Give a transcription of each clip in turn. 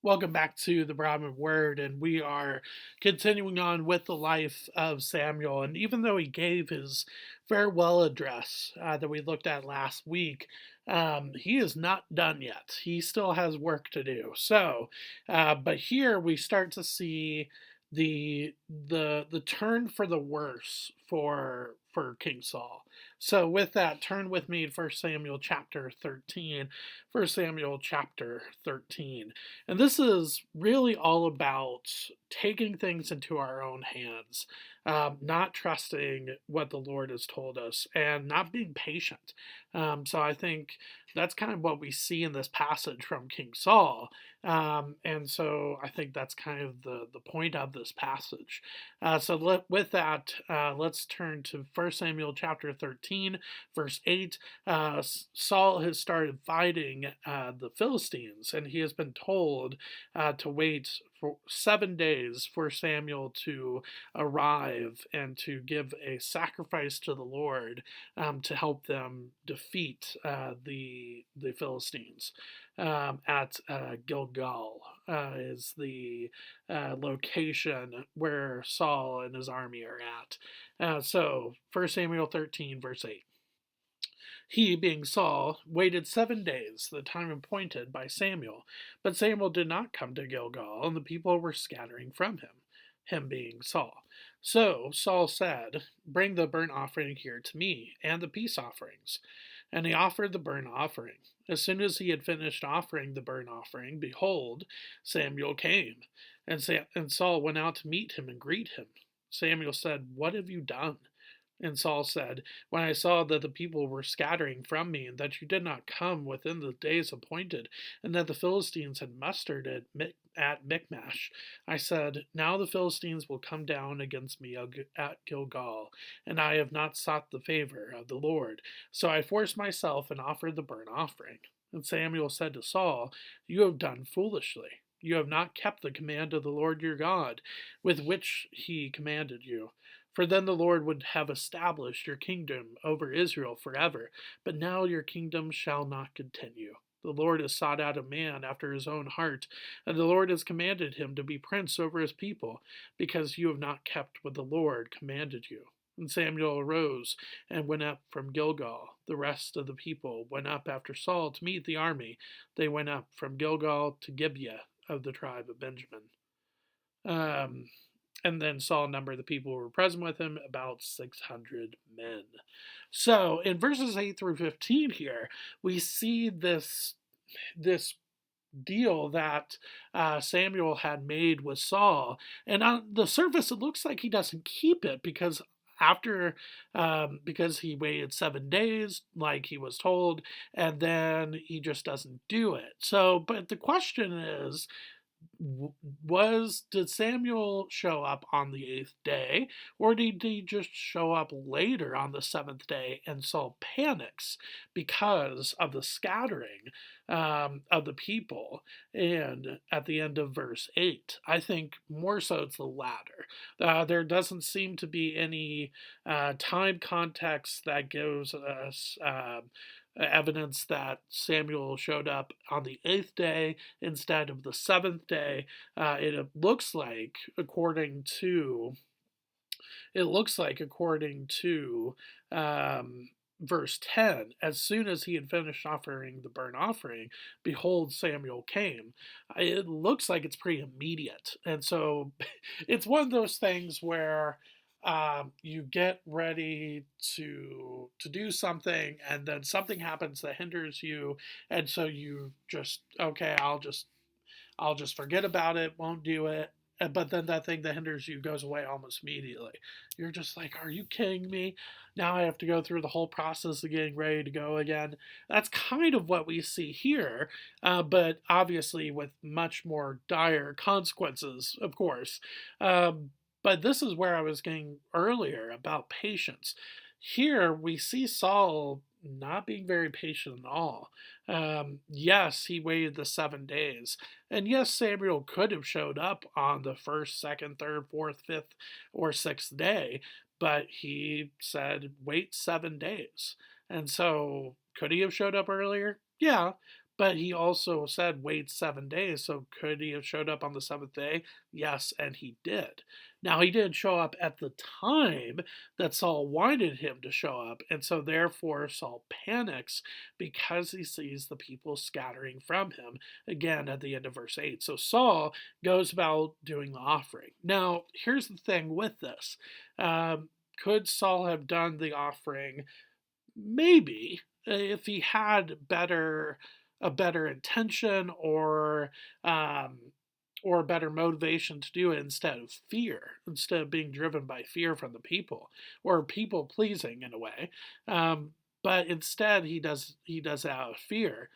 Welcome back to the Broadman Word, and we are continuing on with the life of Samuel. And even though he gave his farewell address that we looked at last week, he is not done yet. He still has work to do. But here we start to see the turn for the worse for King Saul. So with that, turn with me to 1 Samuel chapter 13. 1 Samuel chapter 13. And this is really all about taking things into our own hands, not trusting what the Lord has told us, and not being patient. So I think that's kind of what we see in this passage from King Saul. And so I think that's kind of the point of this passage. With that, let's turn to 1 Samuel chapter 13, verse 8. Saul has started fighting the Philistines, and he has been told to wait for 7 days for Samuel to arrive and to give a sacrifice to the Lord to help them defeat the Philistines. At Gilgal is the location where Saul and his army are at. 1 Samuel 13, verse 8. He, being Saul, waited 7 days, the time appointed by Samuel. But Samuel did not come to Gilgal, and the people were scattering from him being Saul. So Saul said, "Bring the burnt offering here to me, and the peace offerings." And he offered the burnt offering. As soon as he had finished offering the burnt offering, behold, Samuel came. And Saul went out to meet him and greet him. Samuel said, "What have you done?" And Saul said, "When I saw that the people were scattering from me, and that you did not come within the days appointed, and that the Philistines had mustered at Michmash, I said, Now the Philistines will come down against me at Gilgal, and I have not sought the favor of the Lord. So I forced myself and offered the burnt offering." And Samuel said to Saul, "You have done foolishly. You have not kept the command of the Lord your God, with which he commanded you. For then the Lord would have established your kingdom over Israel forever. But now your kingdom shall not continue. The Lord has sought out a man after his own heart, and the Lord has commanded him to be prince over his people, because you have not kept what the Lord commanded you." And Samuel arose and went up from Gilgal. The rest of the people went up after Saul to meet the army. They went up from Gilgal to Gibeah of the tribe of Benjamin. Um, and then Saul numbered the people who were present with him, about 600 men. So in verses 8 through 15 here, we see this deal that Samuel had made with Saul. And on the surface, it looks like he doesn't keep it because he waited 7 days like he was told, and then he just doesn't do it. But the question is, did Samuel show up on the eighth day, or did he just show up later on the seventh day? And Saul panics because of the scattering of the people. And at the end of verse 8, I think more so it's the latter. There doesn't seem to be any time context that gives us evidence that Samuel showed up on the eighth day instead of the seventh day. It looks like, according to verse 10, as soon as he had finished offering the burnt offering, behold, Samuel came. It looks like it's pretty immediate. And so it's one of those things where you get ready to do something, and then something happens that hinders you, and so you just, okay, I'll just forget about it, won't do it. But then that thing that hinders you goes away almost immediately. You're just like, are you kidding me? Now I have to go through the whole process of getting ready to go again. That's kind of what we see here, but obviously with much more dire consequences, of course. But this is where I was getting earlier about patience. Here we see Saul not being very patient at all. Yes, he waited the 7 days. And yes, Samuel could have showed up on the first, second, third, fourth, fifth, or sixth day, but he said, wait 7 days. And so, could he have showed up earlier? Yeah, But he also said, wait 7 days. So could he have showed up on the seventh day? Yes, and he did. Now, he didn't show up at the time that Saul wanted him to show up. And so, therefore, Saul panics because he sees the people scattering from him, again, at the end of verse 8. So, Saul goes about doing the offering. Now, here's the thing with this. Could Saul have done the offering? Maybe, if he had a better intention, um, or a better motivation to do it instead of fear, instead of being driven by fear from the people, or people pleasing in a way. But instead, he does it out of fear.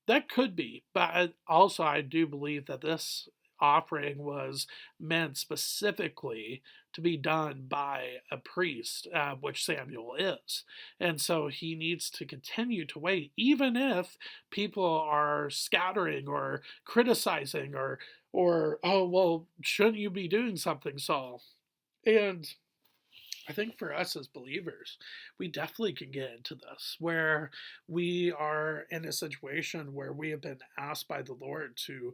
That could be, but also I do believe that this offering was meant specifically to be done by a priest, which Samuel is. And so he needs to continue to wait, even if people are scattering or criticizing or oh, well, shouldn't you be doing something, Saul? And I think for us as believers, we definitely can get into this where we are in a situation where we have been asked by the Lord to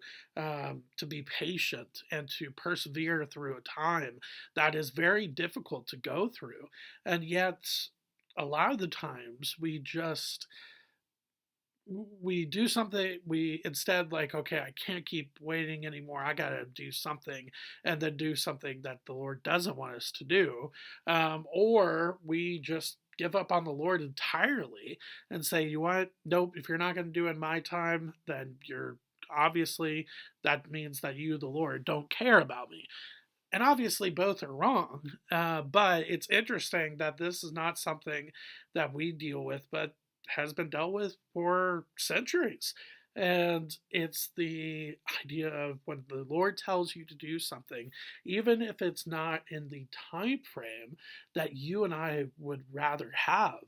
be patient and to persevere through a time that is very difficult to go through, and yet a lot of the times we do something, we instead, like, okay, I can't keep waiting anymore, I gotta do something, and then do something that the Lord doesn't want us to do. Or we just give up on the Lord entirely and say, you what, nope, if you're not going to do it in my time, then you're obviously, that means that you, the Lord, don't care about me. And obviously both are wrong, but it's interesting that this is not something that we deal with, but has been dealt with for centuries. And it's the idea of when the Lord tells you to do something, even if it's not in the time frame that you and I would rather have,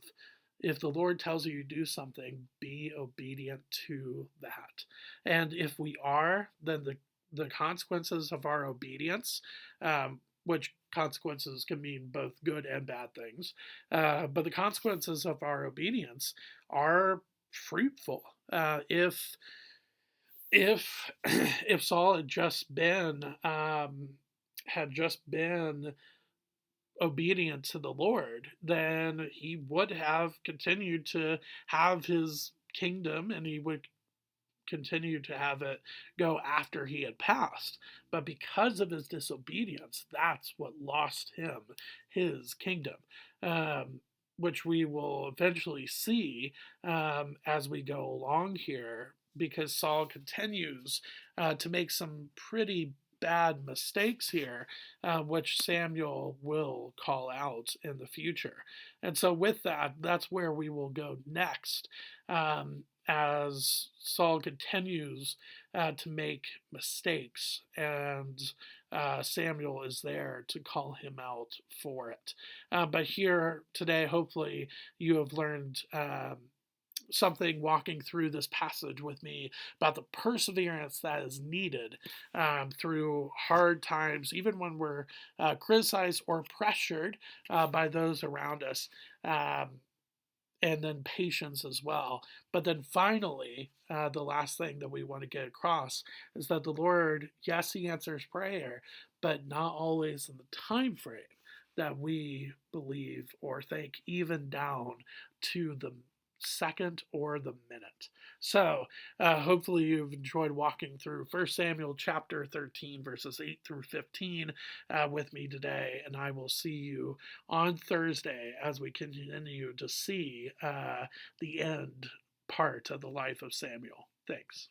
if the Lord tells you to do something, be obedient to that. And if we are, then the consequences of our obedience, which consequences can mean both good and bad things, but the consequences of our obedience are fruitful. If if Saul had just been obedient to the Lord, then he would have continued to have his kingdom, and he would continue to have it go after he had passed. But because of his disobedience, that's what lost him his kingdom, um, which we will eventually see as we go along here, because Saul continues to make some pretty bad mistakes here, which Samuel will call out in the future. And so, with that, that's where we will go next. As Saul continues to make mistakes, and Samuel is there to call him out for it. But here today, hopefully, you have learned something walking through this passage with me about the perseverance that is needed through hard times, even when we're criticized or pressured by those around us. And then patience as well. But then finally, the last thing that we want to get across is that the Lord, yes, He answers prayer, but not always in the time frame that we believe or think, even down to the second or the minute. So hopefully you've enjoyed walking through 1 Samuel chapter 13 verses 8 through 15 with me today, and I will see you on Thursday as we continue to see the end part of the life of Samuel. Thanks.